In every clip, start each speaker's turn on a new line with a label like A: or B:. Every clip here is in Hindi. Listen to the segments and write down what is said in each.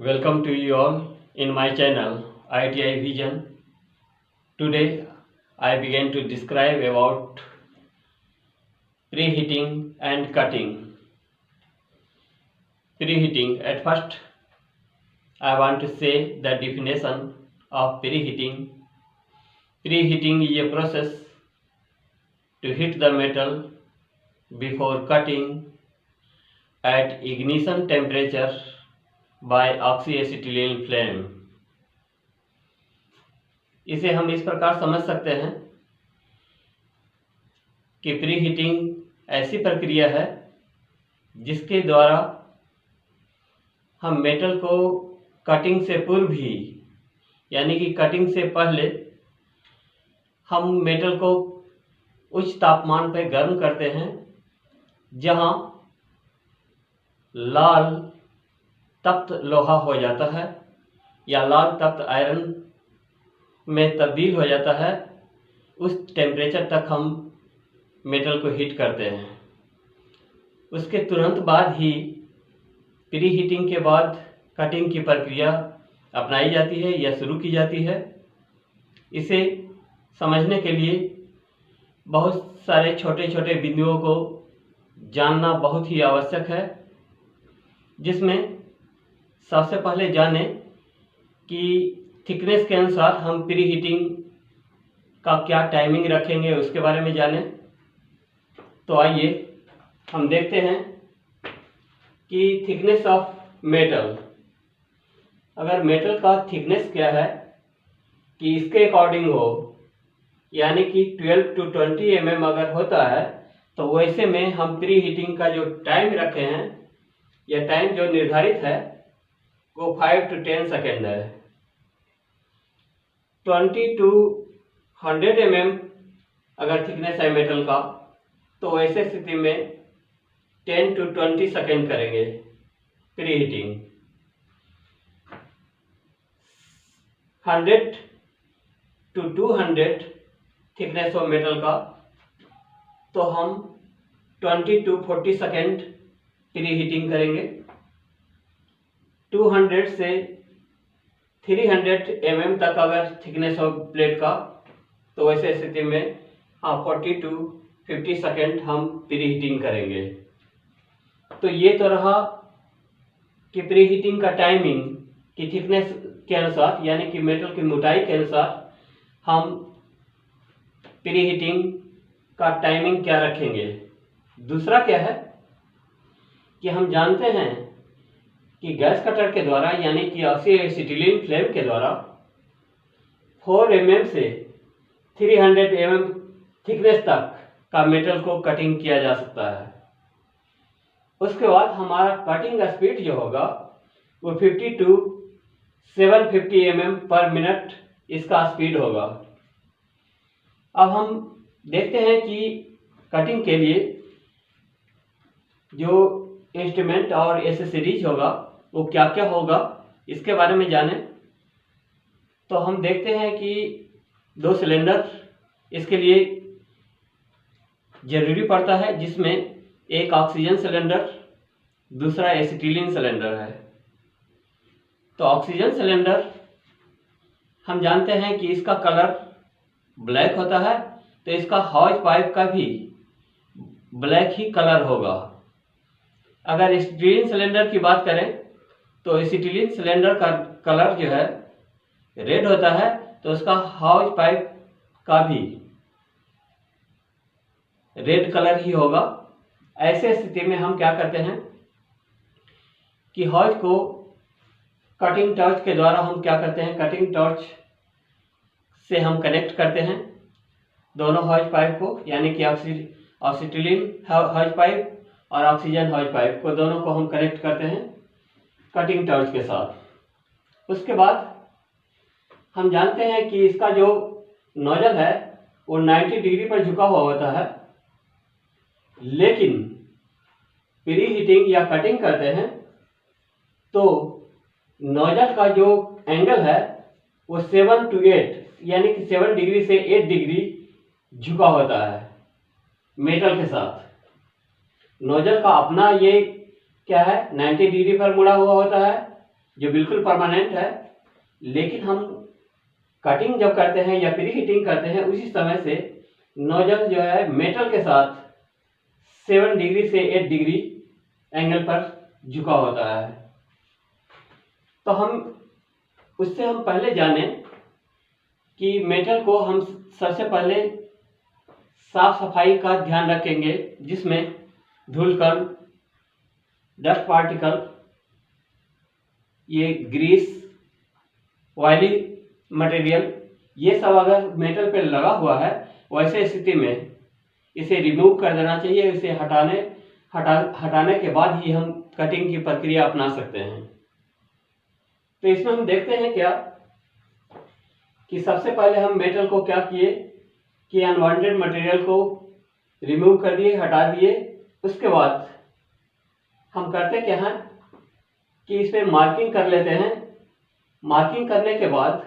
A: Welcome to you all in my channel ITI Vision. Today I begin to describe about preheating and cutting. Preheating. At first I want to say the definition of preheating. Preheating is a process to heat the metal before cutting at ignition temperature by oxyacetylene flame. इसे हम इस प्रकार समझ सकते हैं कि प्री हीटिंग ऐसी प्रक्रिया है जिसके द्वारा हम मेटल को कटिंग से पूर्व ही यानी कि कटिंग से पहले हम मेटल को उच्च तापमान पर गर्म करते हैं, जहां लाल तप्त लोहा हो जाता है या लाल तप्त आयरन में तब्दील हो जाता है। उस टेम्परेचर तक हम मेटल को हीट करते हैं। उसके तुरंत बाद ही प्री हीटिंग के बाद कटिंग की प्रक्रिया अपनाई जाती है या शुरू की जाती है। इसे समझने के लिए बहुत सारे छोटे छोटे बिंदुओं को जानना बहुत ही आवश्यक है, जिसमें सबसे पहले जानें कि थिकनेस के अनुसार हम प्री हीटिंग का क्या टाइमिंग रखेंगे, उसके बारे में जानें। तो आइए हम देखते हैं कि थिकनेस ऑफ मेटल, अगर मेटल का थिकनेस क्या है कि इसके अकॉर्डिंग हो, यानी कि 12 to 20 mm अगर होता है तो वैसे में हम प्री हीटिंग का जो टाइम रखे हैं या टाइम जो निर्धारित है वो 5 to 10 सेकेंड है। 20 to 100 mm अगर थिकनेस है मेटल का तो वैसे स्थिति में 10 to 20 सेकेंड करेंगे प्री हीटिंग। 100 to 200 थिकनेस हो मेटल का तो हम 20 to 40 सेकेंड प्री हीटिंग करेंगे। 200 से 300 mm तक अगर थिकनेस हो प्लेट का तो वैसे स्थिति में 40 to 50 सेकेंड हम प्री हीटिंग करेंगे। तो ये तो रहा कि प्री हीटिंग का टाइमिंग की थिकनेस के अनुसार यानी कि मेटल की मोटाई के अनुसार हम प्री हीटिंग का टाइमिंग क्या रखेंगे। दूसरा क्या है कि हम जानते हैं कि गैस कटर के द्वारा यानी कि ऑक्सीएसिटिलीन फ्लेम के द्वारा 4 mm से 300 mm थिकनेस तक का मेटल को कटिंग किया जा सकता है। उसके बाद हमारा कटिंग स्पीड जो होगा वो 50 to 750 mm पर मिनट इसका स्पीड होगा। अब हम देखते हैं कि कटिंग के लिए जो इंस्ट्रूमेंट और एसेसरीज होगा वो क्या क्या होगा, इसके बारे में जानें। तो हम देखते हैं कि 2 सिलेंडर इसके लिए जरूरी पड़ता है, जिसमें एक ऑक्सीजन सिलेंडर, दूसरा एसिटिलीन सिलेंडर है। तो ऑक्सीजन सिलेंडर हम जानते हैं कि इसका कलर ब्लैक होता है, तो इसका हॉज पाइप का भी ब्लैक ही कलर होगा। अगर एसिटिलीन सिलेंडर की बात करें तो एसिटिलीन सिलेंडर का कलर जो है रेड होता है, तो उसका हॉज पाइप का भी रेड कलर ही होगा। ऐसे स्थिति में हम क्या करते हैं कि हॉज को कटिंग टॉर्च के द्वारा हम क्या करते हैं, कटिंग टॉर्च से हम कनेक्ट करते हैं दोनों हॉज पाइप को, यानी कि ऑक्सीटिलीन हॉज पाइप और ऑक्सीजन हॉज पाइप को, दोनों को हम कनेक्ट करते हैं कटिंग टॉर्च के साथ। उसके बाद हम जानते हैं कि इसका जो नोजल है वो 90 डिग्री पर झुका हुआ होता है, लेकिन प्री हीटिंग या कटिंग करते हैं तो नोजल का जो एंगल है वो 7 to 8 यानी कि 7 डिग्री से 8 डिग्री झुका होता है मेटल के साथ। नोजल का अपना ये क्या है 90 डिग्री पर मुड़ा हुआ होता है, जो बिल्कुल परमानेंट है, लेकिन हम कटिंग जब करते हैं या प्री हीटिंग करते हैं उसी समय से नोजल जो है मेटल के साथ 7 डिग्री से 8 डिग्री एंगल पर झुका होता है। तो उससे हम पहले जाने कि मेटल को हम सबसे पहले साफ सफाई का ध्यान रखेंगे, जिसमें धूलकण, डस्ट पार्टिकल, ये ग्रीस, ऑयली मटेरियल, ये सब अगर मेटल पे लगा हुआ है, वैसे स्थिति में इसे रिमूव कर देना चाहिए। इसे हटाने के बाद ही हम कटिंग की प्रक्रिया अपना सकते हैं। तो इसमें हम देखते हैं क्या कि सबसे पहले हम मेटल को क्या किए कि अनवांटेड मटेरियल को रिमूव कर दिए, हटा दिए। उसके बाद हम करते क्या हैं कि इस पे मार्किंग कर लेते हैं। मार्किंग करने के बाद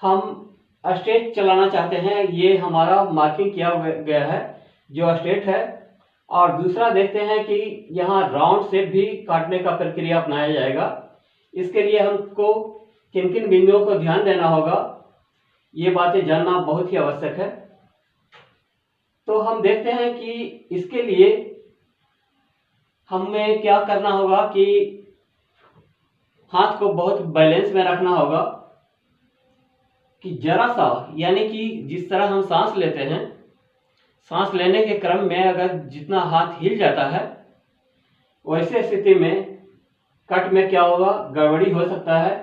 A: हम स्ट्रेट चलाना चाहते हैं। ये हमारा मार्किंग किया गया है जो स्ट्रेट है। और दूसरा देखते हैं कि यहाँ राउंड शेप भी काटने का प्रक्रिया अपनाया जाएगा। इसके लिए हमको किन किन बिंदुओं को ध्यान देना होगा, ये बातें जानना बहुत ही आवश्यक है। तो हम देखते हैं कि इसके लिए हमें क्या करना होगा कि हाथ को बहुत बैलेंस में रखना होगा कि जरा सा, यानी कि जिस तरह हम सांस लेते हैं, सांस लेने के क्रम में अगर जितना हाथ हिल जाता है, वैसे स्थिति में कट में क्या होगा, गड़बड़ी हो सकता है,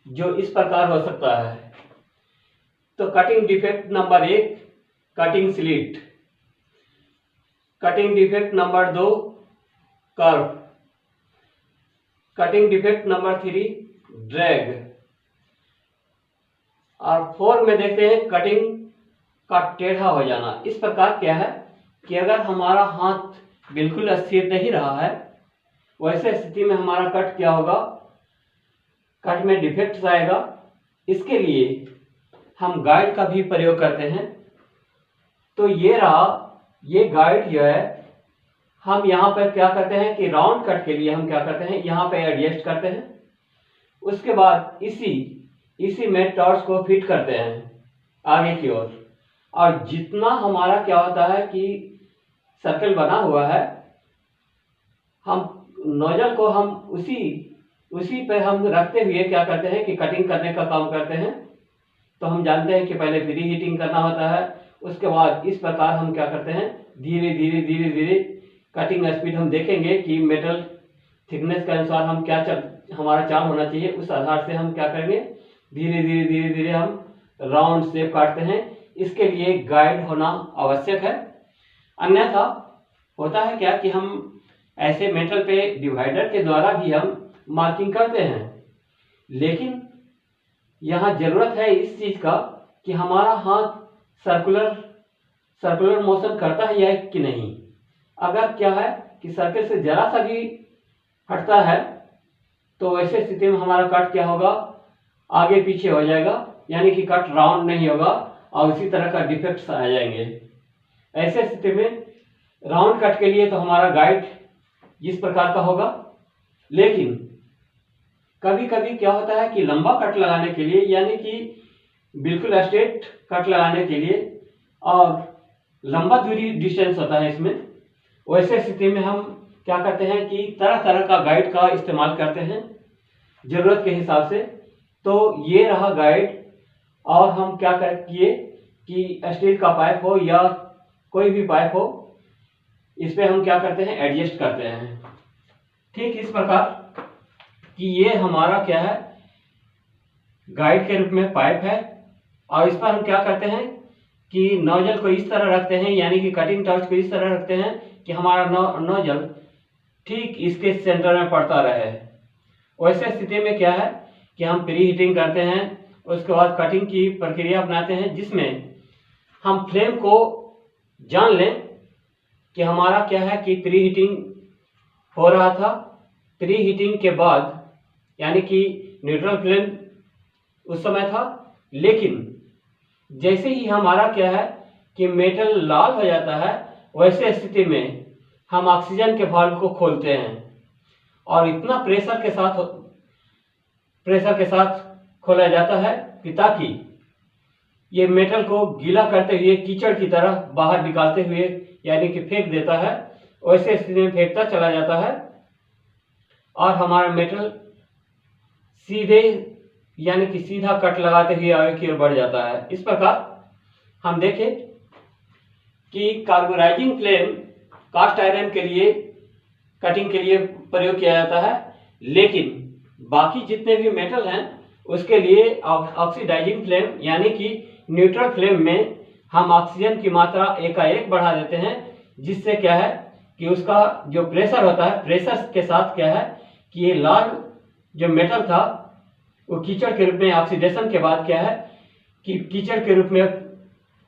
A: जो इस प्रकार हो सकता है। तो cutting defect number 1 cutting slit, cutting defect number 2 curve, cutting defect number 3 drag, और 4 में देखते हैं कटिंग का टेढ़ा हो जाना। इस प्रकार क्या है कि अगर हमारा हाथ बिल्कुल स्थिर नहीं रहा है, वैसे स्थिति में हमारा कट क्या होगा, कट में डिफेक्ट आएगा। इसके लिए हम गाइड का भी प्रयोग करते हैं। तो ये रहा, ये गाइड जो है, हम यहाँ पर क्या करते हैं कि राउंड कट के लिए हम क्या करते हैं, यहाँ पे एडजस्ट करते हैं। उसके बाद इसी में टॉर्च को फिट करते हैं आगे की ओर। और जितना हमारा क्या होता है कि सर्कल बना हुआ है, हम नोजल को हम उसी पे हम रखते हुए क्या करते हैं कि कटिंग करने का काम करते हैं। तो हम जानते हैं कि पहले प्री हीटिंग करना होता है। उसके बाद इस प्रकार हम क्या करते हैं, धीरे धीरे कटिंग स्पीड हम देखेंगे कि मेटल थिकनेस के अनुसार हम हमारा चाल होना चाहिए। उस आधार से हम क्या करेंगे, धीरे धीरे हम राउंड शेप काटते हैं। इसके लिए गाइड होना आवश्यक है। अन्यथा होता है क्या कि हम ऐसे मेटल पे डिवाइडर के द्वारा भी हम मार्किंग करते हैं, लेकिन यहाँ जरूरत है इस चीज का कि हमारा हाथ सर्कुलर मोशन करता है या कि नहीं। अगर क्या है कि सर्कल से जरा सा भी हटता है, तो वैसे स्थिति में हमारा कट क्या होगा, आगे पीछे हो जाएगा, यानी कि कट राउंड नहीं होगा और उसी तरह का डिफेक्ट्स आ जाएंगे। ऐसे स्थिति में राउंड कट के लिए तो हमारा गाइड जिस प्रकार का होगा, लेकिन कभी कभी क्या होता है कि लंबा कट लगाने के लिए, यानी कि बिल्कुल स्ट्रेट कट लगाने के लिए, और लंबा दूरी डिस्टेंस होता है इसमें, वैसे स्थिति में हम क्या करते हैं कि तरह तरह का गाइड का इस्तेमाल करते हैं जरूरत के हिसाब से। तो ये रहा गाइड। और हम क्या किए कि स्टील का पाइप हो या कोई भी पाइप हो, इस पे हम क्या करते हैं, एडजस्ट करते हैं। ठीक इस प्रकार कि ये हमारा क्या है, गाइड के रूप में पाइप है। और इस पर हम क्या करते हैं कि नोजल को इस तरह रखते हैं, यानी कि कटिंग टॉर्च को इस तरह रखते हैं कि हमारा नोजल ठीक इसके सेंटर में पड़ता रहे। वैसे स्थिति में क्या है कि हम प्री हीटिंग करते हैं, उसके बाद कटिंग की प्रक्रिया अपनाते हैं, जिसमें हम फ्लेम को जान लें कि हमारा क्या है कि प्री हीटिंग हो रहा था। प्री हीटिंग के बाद यानी कि न्यूट्रल फ्लेम उस समय था, लेकिन जैसे ही हमारा क्या है कि मेटल लाल हो जाता है, वैसे स्थिति में हम ऑक्सीजन के वाल्व को खोलते हैं। और इतना प्रेशर के साथ खोला जाता है कि ताकि ये मेटल को गीला करते हुए कीचड़ की तरह बाहर निकालते हुए यानी कि फेंक देता है। वैसे स्थिति में फेंकता चला जाता है और हमारा मेटल सीधे यानी कि सीधा कट लगाते हुए आगे की ओर बढ़ जाता है। इस प्रकार हम देखें कि कार्बोराइजिंग फ्लेम कास्ट आयरन के लिए कटिंग के लिए प्रयोग किया जाता है, लेकिन बाकी जितने भी मेटल हैं उसके लिए ऑक्सीडाइजिंग फ्लेम यानी कि न्यूट्रल फ्लेम में हम ऑक्सीजन की मात्रा एकाएक बढ़ा देते हैं, जिससे क्या है कि उसका जो प्रेशर होता है, प्रेशर के साथ क्या है कि ये लाल जो मेटल था वो कीचड़ के रूप में ऑक्सीडेशन के बाद क्या है कि कीचड़ के रूप में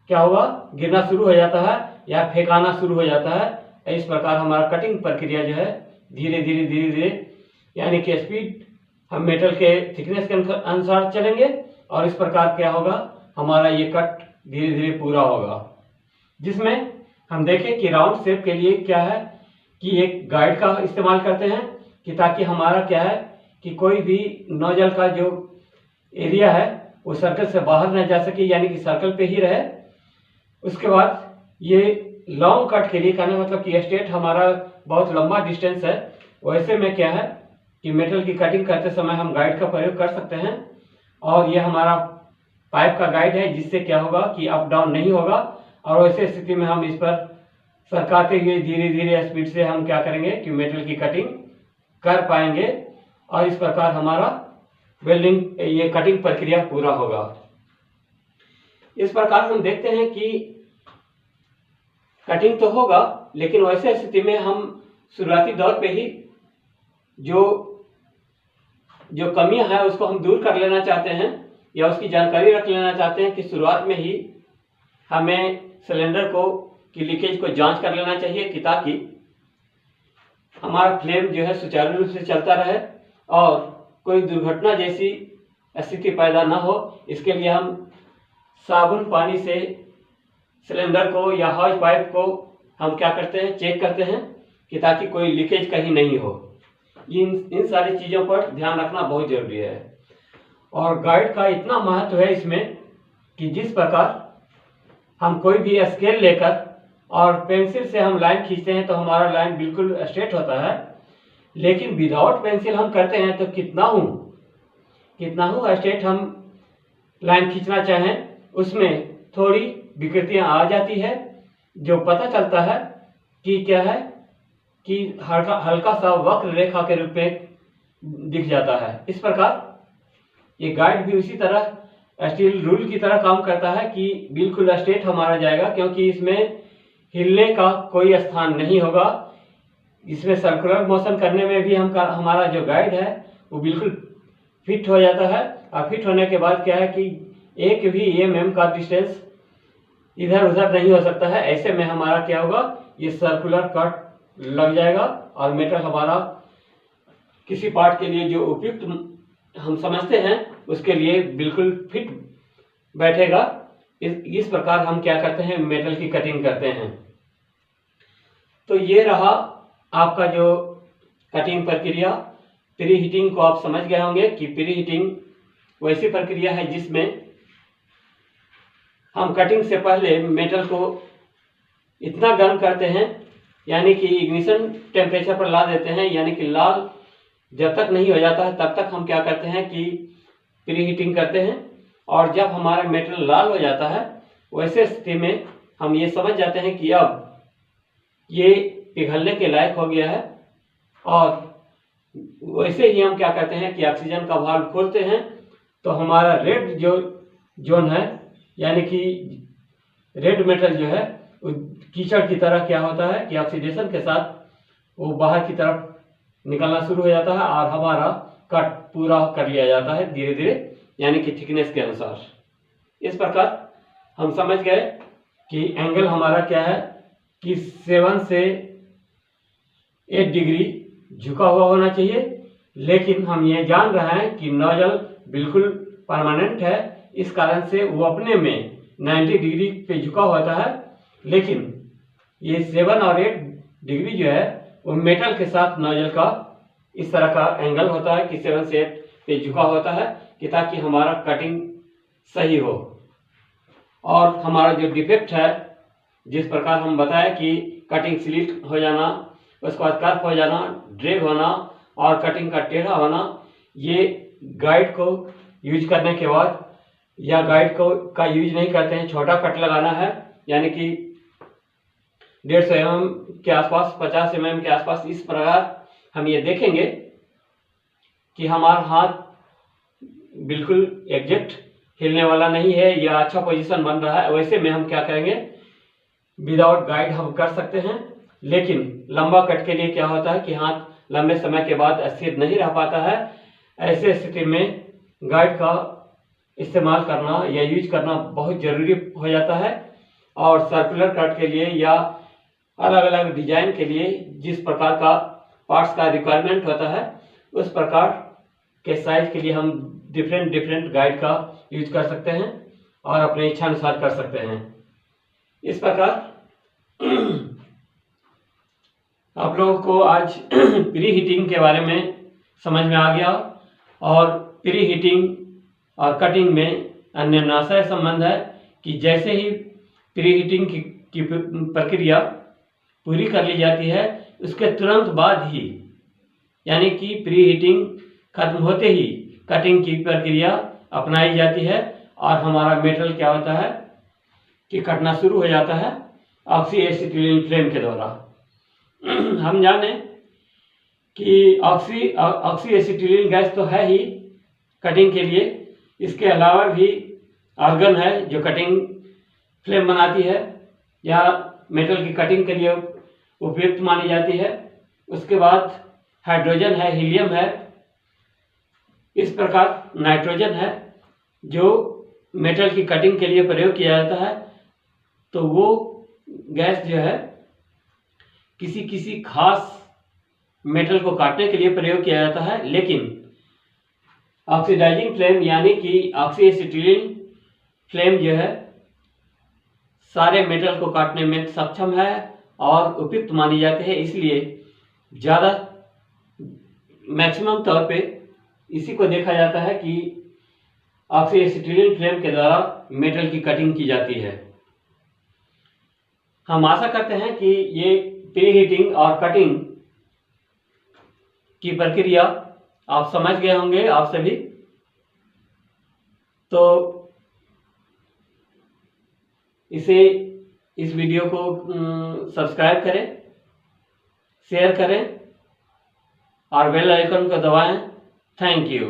A: क्या होगा, गिरना शुरू हो जाता है या फेंकाना शुरू हो जाता है। इस प्रकार हमारा कटिंग प्रक्रिया जो है धीरे धीरे यानी कि स्पीड हम मेटल के थिकनेस के अनुसार चलेंगे और इस प्रकार क्या होगा, हमारा ये कट धीरे धीरे पूरा होगा। जिसमें हम देखें कि राउंड शेप के लिए क्या है कि एक गाइड का इस्तेमाल करते हैं कि ताकि हमारा क्या है कि कोई भी नोजल का जो एरिया है वो सर्कल से बाहर न जा सके, यानी कि सर्कल पे ही रहे। उसके बाद ये लॉन्ग कट के लिए कहने मतलब कि स्ट्रेट हमारा बहुत लंबा डिस्टेंस है, वैसे में क्या है कि मेटल की कटिंग करते समय हम गाइड का प्रयोग कर सकते हैं। और ये हमारा पाइप का गाइड है, जिससे क्या होगा कि अप डाउन नहीं होगा और वैसे स्थिति में हम इस पर सरकाते हुए धीरे धीरे स्पीड से हम क्या करेंगे कि मेटल की कटिंग कर पाएंगे और इस प्रकार हमारा वेल्डिंग ये कटिंग प्रक्रिया पूरा होगा। इस प्रकार हम देखते हैं कि कटिंग तो होगा, लेकिन वैसे स्थिति में हम शुरुआती दौर पे ही जो कमियां हैं उसको हम दूर कर लेना चाहते हैं या उसकी जानकारी रख लेना चाहते हैं कि शुरुआत में ही हमें सिलेंडर को की लीकेज को जांच कर लेना चाहिए कि ताकि हमारा फ्लेम जो है सुचारू रूप से चलता रहे और कोई दुर्घटना जैसी स्थिति पैदा ना हो। इसके लिए हम साबुन पानी से सिलेंडर को या हॉज पाइप को हम क्या करते हैं, चेक करते हैं कि ताकि कोई लीकेज कहीं नहीं हो। इन सारी चीज़ों पर ध्यान रखना बहुत जरूरी है। और गाइड का इतना महत्व है इसमें कि जिस प्रकार हम कोई भी स्केल लेकर और पेंसिल से हम लाइन खींचते हैं तो हमारा लाइन बिल्कुल स्ट्रेट होता है, लेकिन विदाउट पेंसिल हम करते हैं तो कितना हूँ स्ट्रेट हम लाइन खींचना चाहें उसमें थोड़ी विकृतियां आ जाती है, जो पता चलता है कि क्या है कि हल्का सा वक्र रेखा के रूप में दिख जाता है। इस प्रकार ये गाइड भी उसी तरह स्टील रूल की तरह काम करता है कि बिल्कुल स्ट्रेट हमारा जाएगा, क्योंकि इसमें हिलने का कोई स्थान नहीं होगा। इसमें सर्कुलर मोशन करने में भी हमारा जो गाइड है वो बिल्कुल फिट हो जाता है और फिट होने के बाद क्या है कि एक भी एमएम का डिस्टेंस इधर उधर नहीं हो सकता है। ऐसे में हमारा क्या होगा, ये सर्कुलर कट लग जाएगा और मेटल हमारा किसी पार्ट के लिए जो उपयुक्त हम समझते हैं उसके लिए बिल्कुल फिट बैठेगा। इस प्रकार हम क्या करते हैं, मेटल की कटिंग करते हैं। तो ये रहा आपका जो कटिंग प्रक्रिया। प्री हीटिंग को आप समझ गए होंगे कि प्री हीटिंग वैसी प्रक्रिया है जिसमें हम कटिंग से पहले मेटल को इतना गर्म करते हैं, यानी कि इग्निशन टेम्परेचर पर ला देते हैं, यानी कि लाल जब तक नहीं हो जाता है तब तक हम क्या करते हैं कि प्री हीटिंग करते हैं। और जब हमारा मेटल लाल हो जाता है वैसे स्थिति में हम ये समझ जाते हैं कि अब ये पिघलने के लायक हो गया है और वैसे ही हम क्या करते हैं कि ऑक्सीजन का वाल्व खोलते हैं। तो हमारा रेड जो जोन है, यानी कि रेड मेटल जो है वो कीचड़ की तरह क्या होता है कि ऑक्सीडेशन के साथ वो बाहर की तरफ निकलना शुरू हो जाता है और हमारा कट पूरा कर लिया जाता है धीरे धीरे, यानी कि थिकनेस के अनुसार। इस प्रकार हम समझ गए कि एंगल हमारा क्या है कि 7 से 8 डिग्री झुका हुआ होना चाहिए, लेकिन हम ये जान रहे हैं कि नोजल बिल्कुल परमानेंट है, इस कारण से वो अपने में 90 डिग्री पे झुका होता है। लेकिन ये 7 और 8 डिग्री जो है वो मेटल के साथ नोजल का इस तरह का एंगल होता है कि 7 से 8 पे झुका होता है कि ताकि हमारा कटिंग सही हो। और हमारा जो डिफेक्ट है, जिस प्रकार हम बताए कि कटिंग स्लिट हो जाना, उसके बाद कर्व हो जाना, ड्रैग होना और कटिंग का टेढ़ा होना, ये गाइड को यूज करने के बाद या गाइड को का यूज नहीं करते हैं, छोटा कट लगाना है यानी कि 150 mm के आसपास, 50 mm के आसपास। इस प्रकार हम ये देखेंगे कि हमारा हाथ बिल्कुल एग्जैक्ट हिलने वाला नहीं है या अच्छा पोजीशन बन रहा है। वैसे में हम क्या करेंगे, विदाउट गाइड हम कर सकते हैं, लेकिन लंबा कट के लिए क्या होता है कि हाथ लंबे समय के बाद स्थिर नहीं रह पाता है। ऐसे स्थिति में गाइड का इस्तेमाल करना या यूज करना बहुत ज़रूरी हो जाता है। और सर्कुलर कट के लिए या अलग अलग डिजाइन के लिए जिस प्रकार का पार्ट्स का रिक्वायरमेंट होता है, उस प्रकार के साइज के लिए हम डिफरेंट गाइड का यूज कर सकते हैं और अपने इच्छा अनुसार कर सकते हैं। इस प्रकार आप लोगों को आज प्री हीटिंग के बारे में समझ में आ गया और प्री हीटिंग और कटिंग में अन्योन्याश्रय संबंध है कि जैसे ही प्री हीटिंग की प्रक्रिया पूरी कर ली जाती है, उसके तुरंत बाद ही यानी कि प्री हीटिंग खत्म होते ही कटिंग की प्रक्रिया अपनाई जाती है और हमारा मेटल क्या होता है कि कटना शुरू हो जाता है ऑक्सी एसिटिलीन फ्लेम के द्वारा। हम जाने कि ऑक्सी एसिटिलीन गैस तो है ही कटिंग के लिए, इसके अलावा भी आर्गन है जो कटिंग फ्लेम बनाती है या मेटल की कटिंग के लिए उपयुक्त मानी जाती है। उसके बाद हाइड्रोजन है, हीलियम है, इस प्रकार नाइट्रोजन है जो मेटल की कटिंग के लिए प्रयोग किया जाता है। तो वो गैस जो है किसी खास मेटल को काटने के लिए प्रयोग किया जाता है, लेकिन ऑक्सीडाइजिंग फ्लेम यानी कि ऑक्सी एसिटिलीन फ्लेम जो है सारे मेटल को काटने में सक्षम है और उपयुक्त मानी जाती है। इसलिए ज़्यादा मैक्सिमम तौर पे इसी को देखा जाता है कि ऑक्सी एसिटिलीन फ्लेम के द्वारा मेटल की कटिंग की जाती है। हम आशा करते हैं कि ये प्री हीटिंग और कटिंग की प्रक्रिया आप समझ गए होंगे आप सभी। तो इस वीडियो को सब्सक्राइब करें, शेयर करें और बेल आइकन को दबाएं। Thank you.